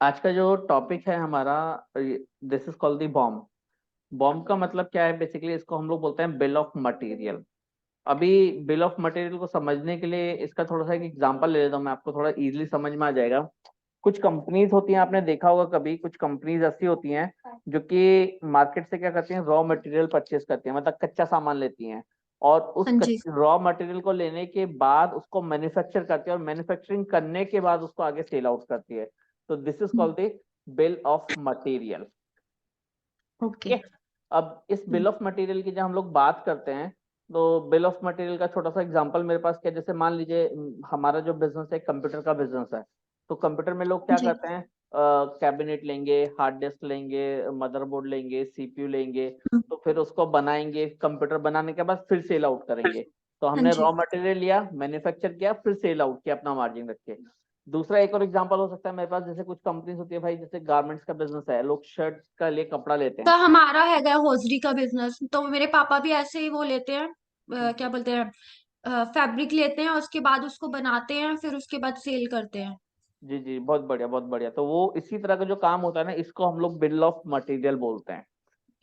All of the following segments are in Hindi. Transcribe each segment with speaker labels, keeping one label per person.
Speaker 1: आज का जो टॉपिक है हमारा, this is called the bomb. Bomb का मतलब क्या है? बेसिकली इसको हम लोग बोलते हैं बिल ऑफ मटेरियल। अभी बिल ऑफ मटेरियल को समझने के लिए इसका थोड़ा सा एक एग्जांपल ले लेता हूँ मैं, आपको थोड़ा इजीली समझ में आ जाएगा। कुछ कंपनीज होती हैं, आपने देखा होगा कभी, कुछ कंपनीज ऐसी होती हैं जो कि मार्केट से क्या करती हैं, रॉ मटेरियल परचेज करती हैं, मतलब कच्चा सामान लेती हैं। और उस
Speaker 2: हाँ जी।
Speaker 1: रॉ मटेरियल को लेने के बाद उसको मैन्युफैक्चर करती है, और मैन्युफैक्चरिंग करने के बाद उसको आगे सेल आउट करती है। तो this is called the bill of material.
Speaker 2: Okay.
Speaker 1: ठीक है। अब इस बिल ऑफ मटेरियल की जब हम लोग बात करते हैं, तो बिल ऑफ मटेरियल का छोटा सा एग्जांपल मेरे पास क्या है, जैसे मान लीजिए हमारा जो बिजनेस है, कंप्यूटर का बिजनेस है। तो कंप्यूटर में लोग क्या
Speaker 2: जी।
Speaker 1: करते हैं, कैबिनेट लेंगे, हार्ड डिस्क लेंगे, मदरबोर्ड लेंगे, सीपीयू लेंगे। तो फिर उसको बनाएंगे, कंप्यूटर बनाने के बाद फिर सेल आउट करेंगे। तो
Speaker 2: हाँ
Speaker 1: हमने
Speaker 2: जी।
Speaker 1: रॉ मटेरियल लिया, मैन्युफैक्चर किया, फिर सेल आउट किया अपना मार्जिन रख के। दूसरा एक और एग्जांपल हो सकता है मेरे पास, जैसे कुछ कंपनीज होती है भाई, जैसे गारमेंट्स का बिजनेस है, लोग शर्ट का लिए कपड़ा लेते
Speaker 2: तो
Speaker 1: हैं।
Speaker 2: हमारा हैगा हौजरी का बिजनेस, तो मेरे पापा भी ऐसे ही वो लेते हैं, क्या बोलते हैं, फैब्रिक लेते हैं, उसके बाद उसको बनाते हैं, फिर उसके बाद सेल करते हैं।
Speaker 1: जी जी, बहुत बढ़िया बहुत बढ़िया। तो वो इसी तरह का जो काम होता है ना, इसको हम लोग बिल ऑफ मटेरियल बोलते हैं,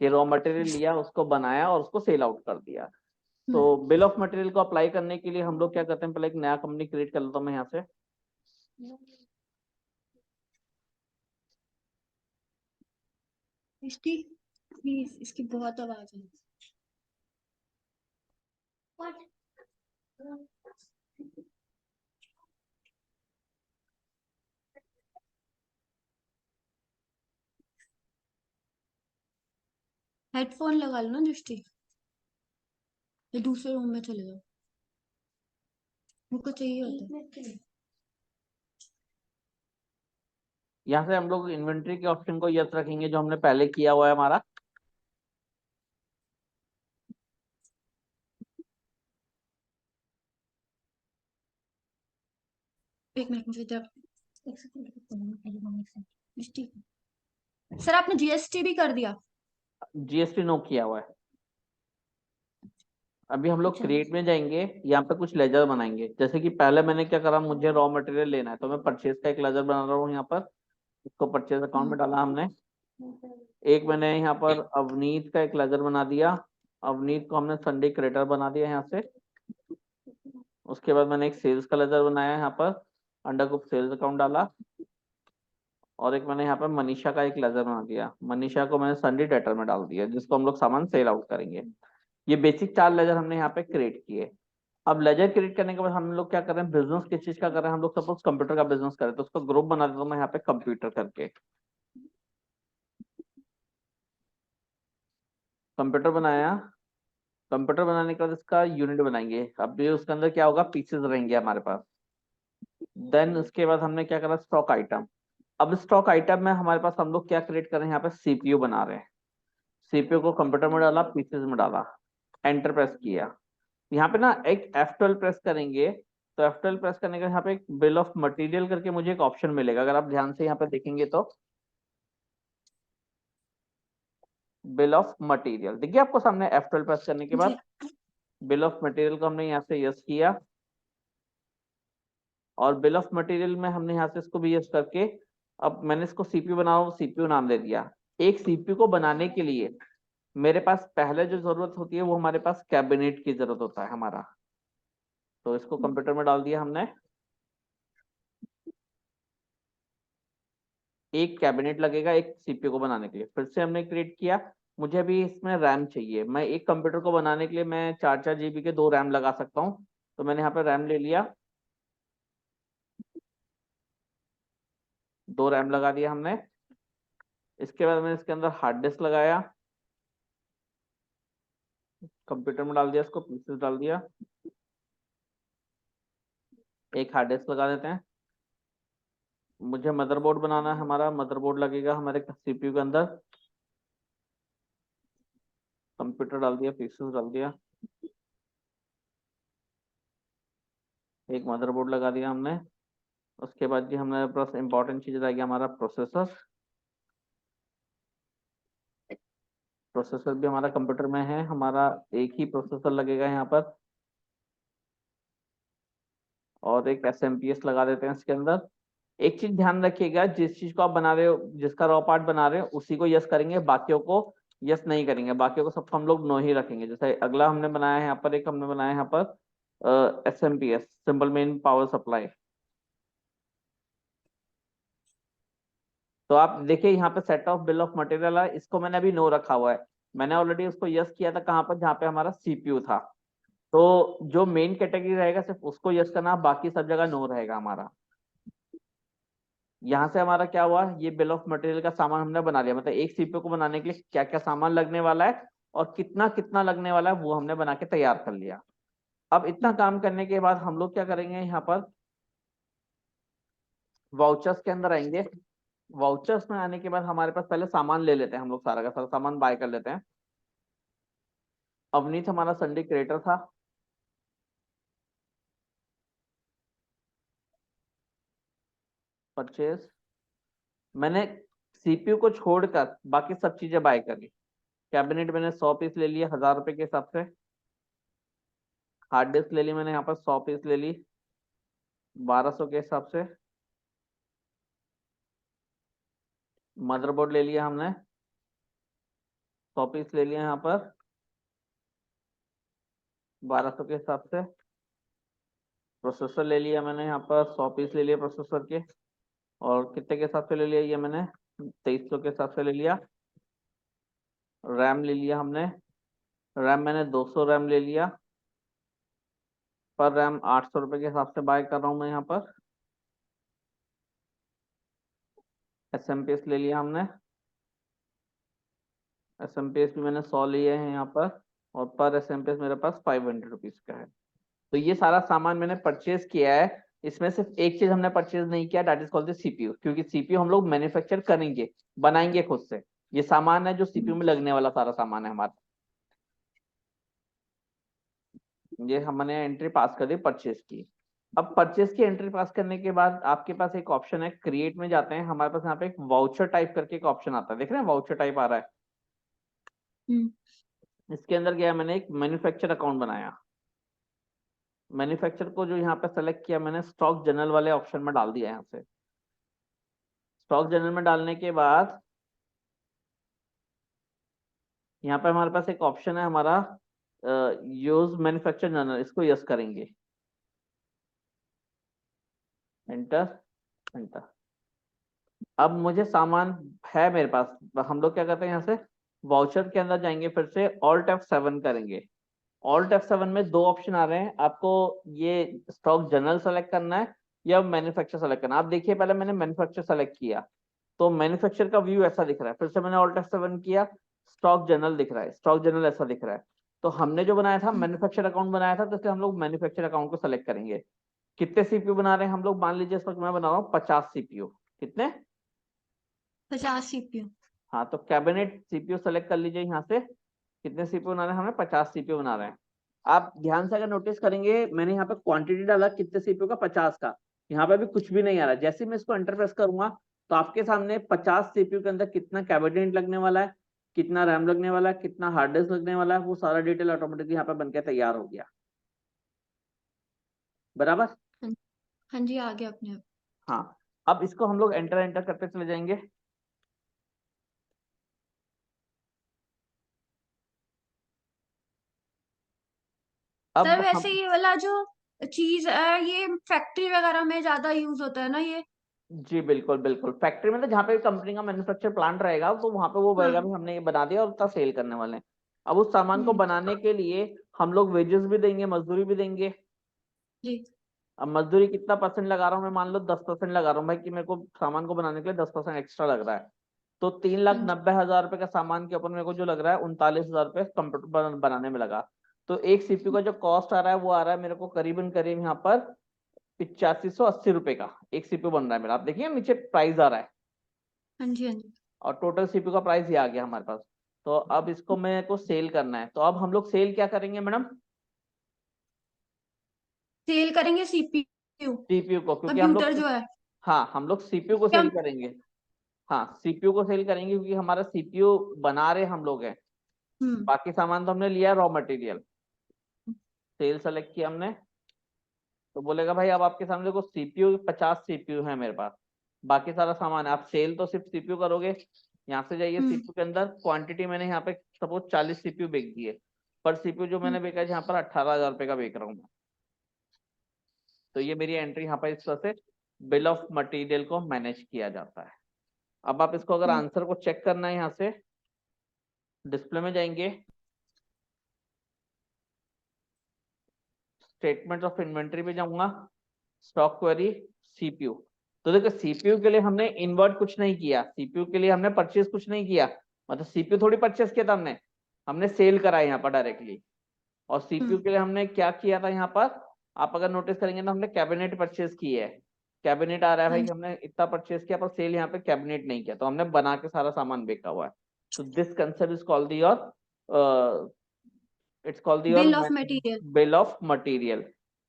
Speaker 1: कि रॉ मटेरियल लिया, उसको बनाया और उसको सेल आउट कर दिया।
Speaker 2: हम्म।
Speaker 1: तो बिल ऑफ मटेरियल को अप्लाई करने के लिए हम लोग क्या करते हैं, पहले एक नया कंपनी क्रिएट कर लेता हूँ मैं यहाँ से।
Speaker 2: इसकी प्लीज, इसकी बहुत आवाज है। हेडफोन लगा लो ना दृष्टि, या दूसरे रूम में चले जाओ, मुझको चाहिए होता है।
Speaker 1: यहाँ से हम लोग इन्वेंट्री के ऑप्शन को यस रखेंगे, जो हमने पहले किया हुआ है हमारा।
Speaker 2: एक मिनट मुझे इधर, एक सेकंड दृष्टि। सर आपने जीएसटी भी कर दिया?
Speaker 1: जीएसटी नो किया हुआ है। अभी हम लोग
Speaker 2: अच्छा।
Speaker 1: क्रिएट में जाएंगे, यहाँ पे कुछ लेजर बनाएंगे। जैसे कि पहले मैंने क्या करा, मुझे रॉ मटेरियल लेना है, तो मैं परचेज का एक लेजर बना रहा हूँ यहाँ पर। इसको परचेज अकाउंट में डाला हमने। एक मैंने यहाँ पर अवनीत का एक लेजर बना दिया। अवनीत को हमने संडे क्रेडिटर बना दिया यहाँ से। उसके बाद मैंने एक सेल्स का लेजर बनाया यहाँ पर, अंडर ग्रुप सेल्स अकाउंट डाला। और एक मैंने यहाँ पर मनीषा का एक लेजर बना दिया, मनीषा को मैंने संडे डेटर में डाल दिया, जिसको हम लोग सामान सेल आउट करेंगे। ये बेसिक 4 लेजर हमने यहाँ पे क्रिएट किए। अब लेजर क्रिएट करने के बाद हम लोग क्या कर रहे हैं, बिजनेस किस चीज का कर रहे हैं, हम लोग सपोज कंप्यूटर का बिजनेस करें, तो उसका ग्रुप बना देता हूँ मैं यहाँ पे कंप्यूटर करके। कंप्यूटर बनाया। कंप्यूटर बनाने के बाद इसका यूनिट बनाएंगे। अब ये उसके अंदर क्या होगा, पीसेस रहेंगे हमारे पास। देन उसके बाद हमने क्या करा, स्टॉक आइटम। अब स्टॉक आइटम में हमारे पास हम लोग क्या क्रिएट कर रहे हैं, यहाँ पे सीपीयू बना रहे हैं। सीपीयू को कंप्यूटर में डाला, पीसेस में डाला, एंटर प्रेस किया। यहाँ पे ना एक F12 प्रेस करेंगे, तो F12 प्रेस करने का यहाँ पे एक बिल ऑफ मटेरियल करके मुझे एक ऑप्शन मिलेगा, अगर आप ध्यान से यहाँ पे देखेंगे तो। बिल ऑफ मटेरियल देखिए आपको सामने, F12 प्रेस करने के
Speaker 2: जी।
Speaker 1: बाद बिल ऑफ मटेरियल को हमने यहाँ से यस किया। और बिल ऑफ मटेरियल में हमने यहाँ से इसको भी यस करके, अब मैंने इसको सीपीयू बनाओ, सीपीयू नाम दे दिया। एक सीपीयू को बनाने के लिए मेरे पास पहले जो जरूरत होती है, वो हमारे पास कैबिनेट की जरूरत होता है हमारा। तो इसको कंप्यूटर में डाल दिया हमने। एक कैबिनेट लगेगा एक सीपीयू को बनाने के लिए, फिर से हमने क्रिएट किया। मुझे अभी इसमें रैम चाहिए, मैं एक कंप्यूटर को बनाने के लिए मैं 4 4 GB के 2 रैम लगा सकता हूँ। तो मैंने यहाँ पे रैम ले लिया, 2 रैम लगा दिया हमने। इसके बाद मैंने इसके अंदर हार्ड डिस्क लगाया, कंप्यूटर में डाल दिया, इसको पीसेस डाल दिया। एक हार्ड डिस्क लगा देते हैं। मुझे मदरबोर्ड बनाना है, हमारा मदरबोर्ड लगेगा हमारे सीपीयू के अंदर। कंप्यूटर डाल दिया, पीसेस डाल दिया। एक मदरबोर्ड लगा दिया हमने। उसके बाद जी हमारे पास इंपॉर्टेंट चीज रहेगी, हमारा प्रोसेसर। प्रोसेसर भी हमारा कंप्यूटर में है, हमारा एक ही प्रोसेसर लगेगा यहाँ पर। और एक SMPS लगा देते हैं इसके अंदर। एक चीज ध्यान रखिएगा, जिस चीज को आप बना रहे हो, जिसका रॉ पार्ट बना रहे हो, उसी को यस करेंगे, बाकियों को यस नहीं करेंगे, बाकियों को सबको हम लोग नो ही रखेंगे। जैसे अगला हमने बनाया है यहाँ पर, एक हमने बनाया है यहाँ पर SMPS, simple main power supply. तो आप देखिए यहाँ पे set of bill of material है, इसको मैंने अभी नो रखा हुआ है। मैंने ऑलरेडी उसको यस किया था कहाँ पर, जहाँ पे हमारा CPU था। तो जो मेन कैटेगरी रहेगा सिर्फ उसको यस करना, बाकी सब जगह नो रहेगा हमारा। यहाँ से हमारा क्या हुआ, ये बिल ऑफ मटेरियल का सामान हमने बना लिया, मतलब एक CPU को बनाने के लिए क्या क्या सामान लगने वाला है और कितना कितना लगने वाला है वो हमने बना के तैयार कर लिया। अब इतना काम करने के बाद हम लोग क्या करेंगे, यहाँ पर वाउचर्स के अंदर आएंगे। वाउचर्स में आने के बाद हमारे पास पहले सामान ले लेते हैं, हम लोग सारा का सारा सामान बाय कर लेते हैं। अवनीत हमारा संडे क्रिएटर था। परचेज मैंने CPU को छोड़कर बाकी सब चीजें बाय करी। कैबिनेट मैंने 100 पीस ले लिए 1000 रुपए के हिसाब से। हार्ड डिस्क ले ली मैंने यहाँ पर 100 पीस ले ली 1200 के हिसाब से। मदरबोर्ड ले लिया हमने 100 पीस ले लिया यहाँ पर 1200 के हिसाब से। प्रोसेसर ले लिया मैंने यहाँ पर 100 पीस ले लिया प्रोसेसर के, और कितने के हिसाब से ले लिया ये मैंने 2300 के हिसाब से ले लिया। रैम ले लिया हमने, रैम मैंने 200 रैम ले लिया। पर रैम 800 रुपए के हिसाब से बाय कर रहा हूँ मैं यहाँ पर। SMPS ले लिया हमने, SMPS भी मैंने 100 लिए हैं यहाँ पर, और पर SMPS मेरे पास 500 रुपीज का है। तो ये सारा सामान मैंने परचेज किया है। इसमें सिर्फ एक चीज हमने परचेज नहीं किया, that is called the CPU, क्योंकि CPU हम लोग मैन्युफैक्चर करेंगे, बनाएंगे खुद से। ये सामान है जो CPU में लगने वाला सारा सामान है हमारा। ये हमने एंट्री पास कर दी परचेज की। अब परचेज की एंट्री पास करने के बाद आपके पास एक ऑप्शन है, क्रिएट में जाते हैं, हमारे पास यहाँ पे एक वाउचर टाइप करके एक ऑप्शन आता है, देख रहे हैं वाउचर टाइप आ रहा है। इसके अंदर गया, मैंने एक मैन्युफैक्चर अकाउंट बनाया। मैन्युफैक्चर को जो यहाँ पे सेलेक्ट किया मैंने, स्टॉक जनरल वाले ऑप्शन में डाल दिया यहाँ से। स्टॉक जनरल में डालने के बाद यहाँ पे हमारे पास एक ऑप्शन है हमारा यूज मैन्युफैक्चर जनरल, इसको यस करेंगे, एंटर एंटर। अब मुझे सामान है मेरे पास, हम लोग क्या करते हैं, यहाँ से वाउचर के अंदर जाएंगे, फिर से ऑल्ट F7 करेंगे। ऑल्ट F7 में दो ऑप्शन आ रहे हैं आपको, ये स्टॉक जनरल सेलेक्ट करना है या मैन्युफैक्चर सेलेक्ट करना है। आप देखिए पहले मैंने मैन्युफैक्चर सेलेक्ट किया तो मैन्युफैक्चर का व्यू ऐसा दिख रहा है, फिर से मैंने ऑल्ट F7 किया, स्टॉक जनरल दिख रहा है, स्टॉक जनरल ऐसा दिख रहा है। तो हमने जो बनाया था मैन्युफैक्चर अकाउंट बनाया था, तो इसलिए हम लोग मैन्युफैक्चर अकाउंट को सेलेक्ट करेंगे। कितने CPU बना रहे हैं हम लोग, मान लीजिए इस वक्त मैं बना रहा हूँ 50 CPU। कितने,
Speaker 2: 50 CPU।
Speaker 1: हाँ तो कैबिनेट CPU सेलेक्ट कर लीजिए यहाँ से। कितने CPU बना रहे हैं, हमें 50 CPU बना रहे हैं। आप ध्यान से अगर नोटिस करेंगे, मैंने यहाँ पे क्वांटिटी डाला कितने CPU का, 50 का। यहाँ पे भी कुछ भी नहीं आ रहा, जैसे मैं इसको एंटर प्रेस करूंगा तो आपके सामने 50 CPU के अंदर कितना कैबिनेट लगने वाला है, कितना रैम लगने वाला है, कितना हार्ड डिस्क लगने वाला है, वो सारा डिटेल ऑटोमेटिकली यहाँ पे बनके तैयार हो गया। बराबर।
Speaker 2: हाँ हाँ जी, आ गया अपने आप।
Speaker 1: हाँ, अब इसको हम लोग एंटर एंटर करते चले जाएंगे।
Speaker 2: सर
Speaker 1: अब
Speaker 2: वैसे
Speaker 1: हम,
Speaker 2: ये वाला जो चीज है ये फैक्ट्री वगैरह में ज्यादा यूज होता है ना ये।
Speaker 1: जी बिल्कुल बिल्कुल, फैक्ट्री में तो जहाँ पे कंपनी का मैन्युफैक्चर प्लांट रहेगा तो वहां पे वो रहेगा भी,
Speaker 2: हाँ।
Speaker 1: हमने ये बना दिया और उतना सेल करने वाले हैं। अब उस सामान को
Speaker 2: हम्म।
Speaker 1: बनाने के लिए हम लोग वेजेस भी देंगे, मजदूरी भी देंगे।
Speaker 2: जी।
Speaker 1: अब मजदूरी कितना परसेंट लगा रहा हूँ मैं, मान लो 10% लगा रहा हूँ भाई, कि मेरे को सामान को बनाने के लिए 10% एक्स्ट्रा लग रहा है। तो 3,90,000 रुपए का सामान के ऊपर मेरे को जो लग रहा है 39,000 रुपये कंप्यूटर बनाने में लगा। तो एक CPU का जो कॉस्ट आ रहा है वो आ रहा है मेरे को करीबन करीब यहाँ पर 8580 रुपए का एक CPU बन रहा है मेरा। आप देखिए नीचे प्राइस आ रहा है,
Speaker 2: हाँ जी, हाँ जी।
Speaker 1: और टोटल CPU का प्राइस ये आ गया हमारे पास। तो अब इसको मेरे को सेल करना है, तो अब हम लोग सेल क्या करेंगे मैडम,
Speaker 2: सेल करेंगे CPU।
Speaker 1: CPU को, क्योंकि हम
Speaker 2: कंप्यूटर
Speaker 1: लोग,
Speaker 2: जो है।
Speaker 1: हाँ हम लोग CPU को
Speaker 2: क्या।
Speaker 1: सेल करेंगे। हाँ CPU को सेल करेंगे क्योंकि हमारा CPU बना रहे हम लोग हैं,
Speaker 2: हम्म।
Speaker 1: बाकी सामान तो हमने लिया रॉ मटेरियल। सेल सेलेक्ट किया हमने, तो बोलेगा भाई अब आपके सामने देखो सीपीयू 50 सीपीयू है मेरे पास, बाकी सारा सामान है, आप सेल तो सिर्फ सीपीयू करोगे। यहाँ से जाइए सीपीयू के अंदर, क्वांटिटी मैंने यहाँ पे सपोज 40 सीपीयू बेच दिए, पर सीपीयू जो मैंने बेचा है यहाँ पर 18,000 रुपए का बेच रहा हूँ मैं। तो ये मेरी एंट्री यहाँ पर इस तरह से बिल ऑफ मटेरियल को मैनेज किया जाता है। अब आप इसको अगर आंसर को चेक करना है, यहाँ से डिस्प्ले में जाएंगे, स्टेटमेंट ऑफ इन्वेंट्री पे जाऊंगा, स्टॉक क्वेरी, सीपीयू। तो देखो सीपीयू के लिए हमने इनवर्ट कुछ नहीं किया, सीपीयू के लिए हमने परचेज कुछ नहीं किया, मतलब सीपीयू थोड़ी परचेज किया था हमने, हमने सेल करा यहाँ पर डायरेक्टली। और सीपीयू के लिए हमने क्या किया था यहाँ पर, आप अगर नोटिस करेंगे ना, हमने कैबिनेट परचेज की है। कैबिनेट आ रहा है भाई कि हमने इतना परचेज किया, पर सेल यहाँ पे कैबिनेट नहीं किया, तो हमने बना के सारा सामान बेचा हुआ है। तो this concept is called your, it's called your
Speaker 2: bill of material.
Speaker 1: Bill of material.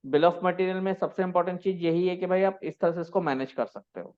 Speaker 1: Bill of material में सबसे इंपॉर्टेंट चीज यही है कि भाई आप इस तरह से इसको मैनेज कर सकते हो।